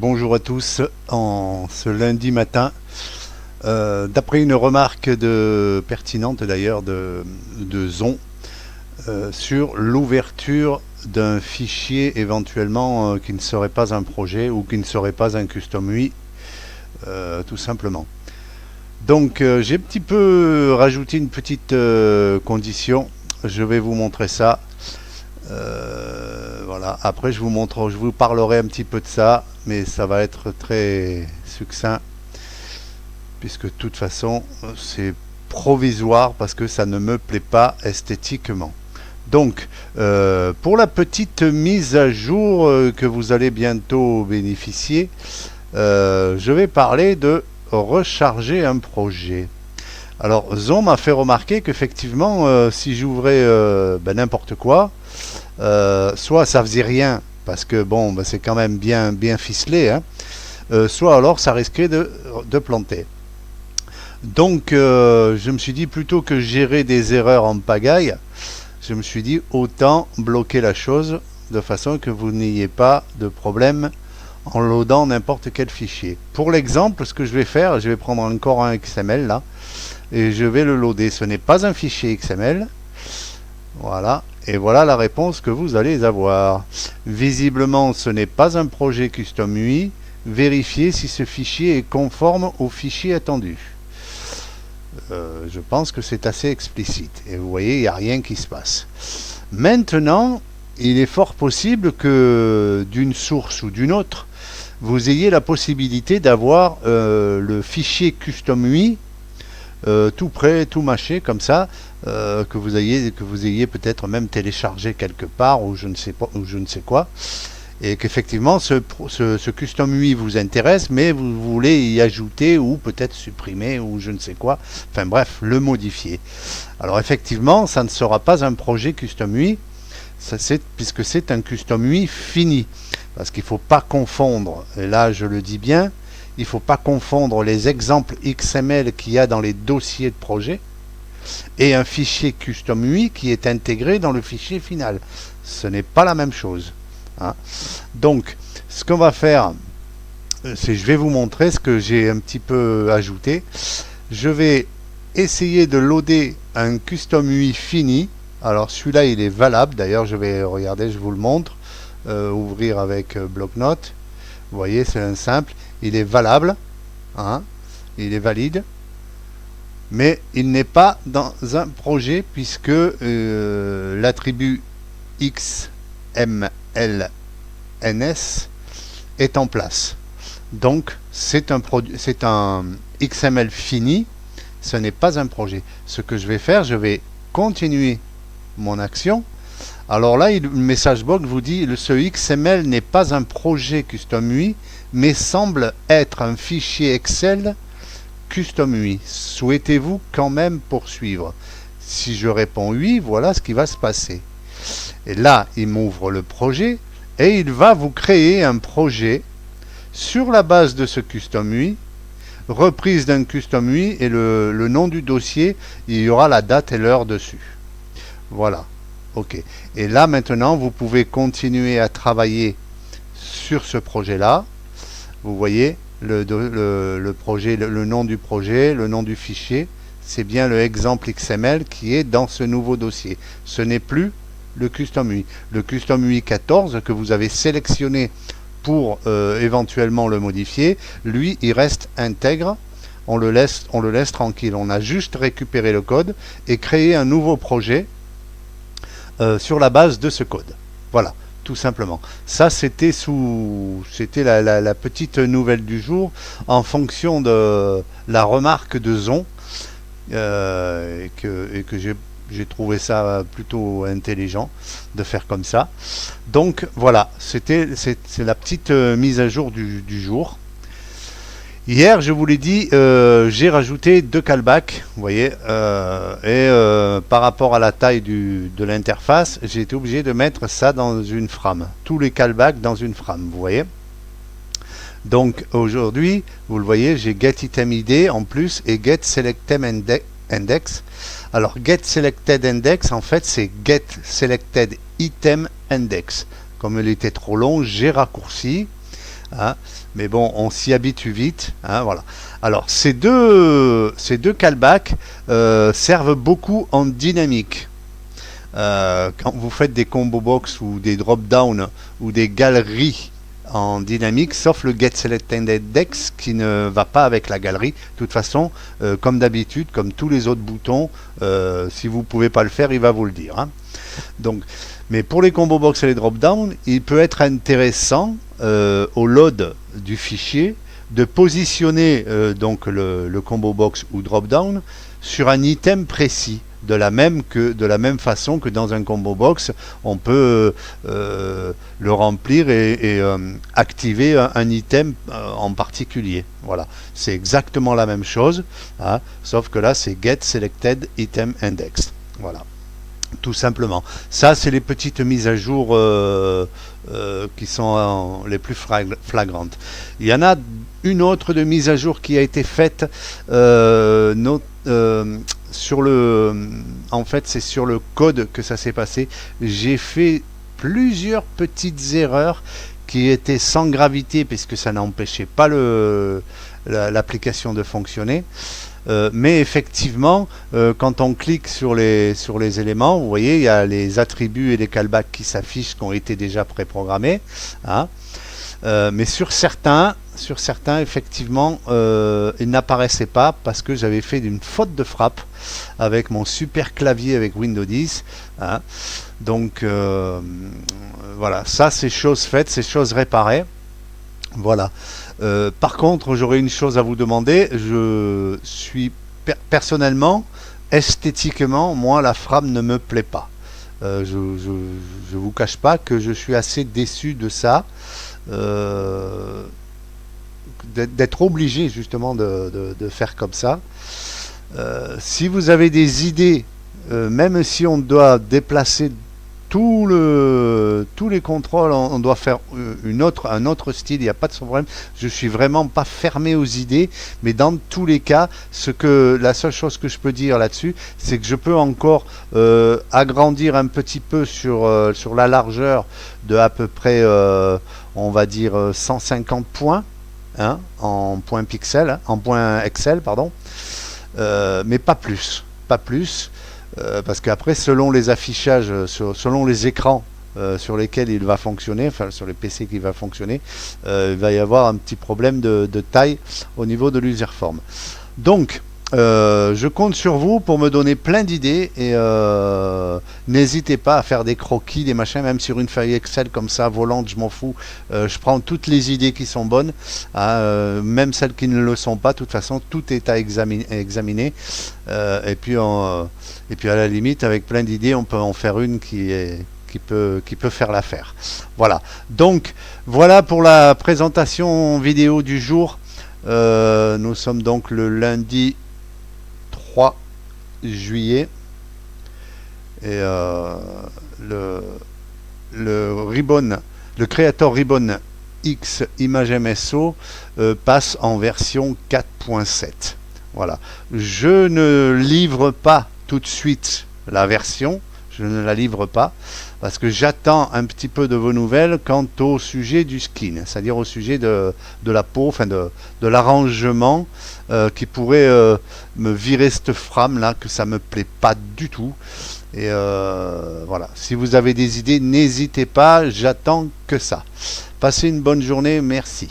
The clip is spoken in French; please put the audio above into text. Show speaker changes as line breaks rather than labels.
Bonjour à tous, en ce lundi matin, d'après une remarque pertinente d'ailleurs de Zon sur l'ouverture d'un fichier éventuellement qui ne serait pas un projet ou qui ne serait pas un custom UI, tout simplement. Donc j'ai un petit peu rajouté une petite condition, je vais vous montrer ça. Voilà. Après je vous parlerai un petit peu de ça, mais ça va être très succinct puisque de toute façon c'est provisoire parce que ça ne me plaît pas esthétiquement. Donc pour la petite mise à jour que vous allez bientôt bénéficier, je vais parler de recharger un projet. Alors Zon m'a fait remarquer qu'effectivement si j'ouvrais n'importe quoi, soit ça faisait rien parce que bon c'est quand même bien ficelé, hein, soit alors ça risquait de planter. Donc je me suis dit, plutôt que gérer des erreurs en pagaille, je me suis dit autant bloquer la chose de façon que vous n'ayez pas de problème en loadant n'importe quel fichier. Pour l'exemple, ce que je vais faire, je vais prendre encore un XML là et je vais le loader. Ce n'est pas un fichier XML. Voilà, et voilà la réponse que vous allez avoir. Visiblement, ce n'est pas un projet custom UI. Vérifiez si ce fichier est conforme au fichier attendu. Je pense que c'est assez explicite. Et vous voyez, il n'y a rien qui se passe. Maintenant, il est fort possible que d'une source ou d'une autre, vous ayez la possibilité d'avoir le fichier custom UI tout prêt, tout mâché comme ça, que vous ayez peut-être même téléchargé quelque part ou je ne sais pas, ou je ne sais quoi, et qu'effectivement ce custom UI vous intéresse, mais vous voulez y ajouter ou peut-être supprimer ou je ne sais quoi, enfin bref, le modifier. Alors effectivement, ça ne sera pas un projet custom UI, puisque c'est un custom UI fini, parce qu'il ne faut pas confondre, et là je le dis bien, il ne faut pas confondre les exemples XML qu'il y a dans les dossiers de projet et un fichier custom UI qui est intégré dans le fichier final. Ce n'est pas la même chose, hein. Donc, ce qu'on va faire, c'est je vais vous montrer ce que j'ai un petit peu ajouté. Je vais essayer de loader un custom UI fini. Alors celui-là, il est valable. D'ailleurs, je vais regarder, je vous le montre. Ouvrir avec bloc-notes. Vous voyez, c'est un simple. Il est valable, hein, il est valide, mais il n'est pas dans un projet puisque l'attribut XMLNS est en place. Donc c'est un XML fini, ce n'est pas un projet. Ce que je vais faire, je vais continuer mon action. Alors là, le message box vous dit ce XML n'est pas un projet custom UI, mais semble être un fichier Excel custom UI. Souhaitez-vous quand même poursuivre? Si je réponds oui, voilà ce qui va se passer. Et là, il m'ouvre le projet et il va vous créer un projet sur la base de ce custom UI, reprise d'un custom UI et le nom du dossier, il y aura la date et l'heure dessus. Voilà. Ok. Et là maintenant, vous pouvez continuer à travailler sur ce projet-là. Vous voyez le projet, le nom du projet, le nom du fichier. C'est bien le exemple XML qui est dans ce nouveau dossier. Ce n'est plus le custom UI. Le custom UI 14 que vous avez sélectionné pour éventuellement le modifier, lui, il reste intègre. On le laisse tranquille. On a juste récupéré le code et créé un nouveau projet sur la base de ce code. Voilà, tout simplement. Ça, c'était la petite nouvelle du jour en fonction de la remarque de Zon et que j'ai trouvé ça plutôt intelligent de faire comme ça. Donc voilà, c'est la petite mise à jour du jour. Hier, je vous l'ai dit, j'ai rajouté 2 callbacks, vous voyez, par rapport à la taille de l'interface, j'ai été obligé de mettre ça dans une frame. Tous les callbacks dans une frame, vous voyez. Donc aujourd'hui, vous le voyez, j'ai getItemID en plus et getSelectedIndex. Alors getSelectedIndex, en fait, c'est getSelectedItemIndex. Comme il était trop long, j'ai raccourci. hein. Mais bon, on s'y habitue vite, hein, voilà. Alors, ces deux callbacks servent beaucoup en dynamique. Quand vous faites des combo box ou des drop down ou des galeries en dynamique, sauf le Get Selected Index qui ne va pas avec la galerie. De toute façon, comme d'habitude, comme tous les autres boutons, si vous ne pouvez pas le faire, il va vous le dire, hein. Donc, mais pour les combo box et les drop down, il peut être intéressant au load du fichier de positionner donc le combo box ou drop down sur un item précis. De la même façon que dans un combo box, on peut le remplir et activer un item en particulier. Voilà, c'est exactement la même chose, hein, sauf que là c'est Get Selected Item Index. Voilà, tout simplement. Ça, c'est les petites mises à jour qui sont les plus flagrantes. Il y en a une autre de mise à jour qui a été faite sur en fait c'est sur le code que ça s'est passé. J'ai fait plusieurs petites erreurs qui étaient sans gravité puisque ça n'empêchait pas l'application de fonctionner. Mais effectivement, quand on clique sur les éléments, vous voyez, il y a les attributs et les callbacks qui s'affichent, qui ont été déjà préprogrammés, hein. Mais sur certains, effectivement, ils n'apparaissaient pas parce que j'avais fait une faute de frappe avec mon super clavier avec Windows 10, hein. Donc, voilà, ça c'est chose faite, c'est chose réparée. Voilà. Par contre, j'aurais une chose à vous demander. Je suis personnellement, esthétiquement, moi, la frame ne me plaît pas. Je vous cache pas que je suis assez déçu de ça, d'être obligé justement de faire comme ça. Si vous avez des idées, même si on doit déplacer tous les contrôles, on doit faire un autre style, il n'y a pas de problème. Je suis vraiment pas fermé aux idées, mais dans tous les cas, la seule chose que je peux dire là-dessus, c'est que je peux encore agrandir un petit peu sur la largeur de à peu près, on va dire 150 points, hein, en points pixels, en points Excel, pardon, mais pas plus, pas plus. Parce qu'après, selon les affichages, selon les écrans sur lesquels il va fonctionner, enfin sur les PC qui va fonctionner, il va y avoir un petit problème de taille au niveau de l'userform. Donc, je compte sur vous pour me donner plein d'idées et n'hésitez pas à faire des croquis, des machins, même sur une feuille Excel comme ça, volante, je m'en fous. Je prends toutes les idées qui sont bonnes, hein, même celles qui ne le sont pas. De toute façon, tout est à examiner. Et puis à la limite, avec plein d'idées, on peut en faire une qui peut faire l'affaire. Voilà. Donc, voilà pour la présentation vidéo du jour. Nous sommes donc le lundi 3 juillet et le Creator Ribbon X Image MSO passe en version 4.7. Voilà. Je ne livre pas tout de suite la version, je ne la livre pas parce que j'attends un petit peu de vos nouvelles quant au sujet du skin, c'est-à-dire au sujet de la peau, enfin de l'arrangement qui pourrait me virer cette frame là, que ça me plaît pas du tout. Et voilà, si vous avez des idées, n'hésitez pas, j'attends que ça. Passez une bonne journée, merci.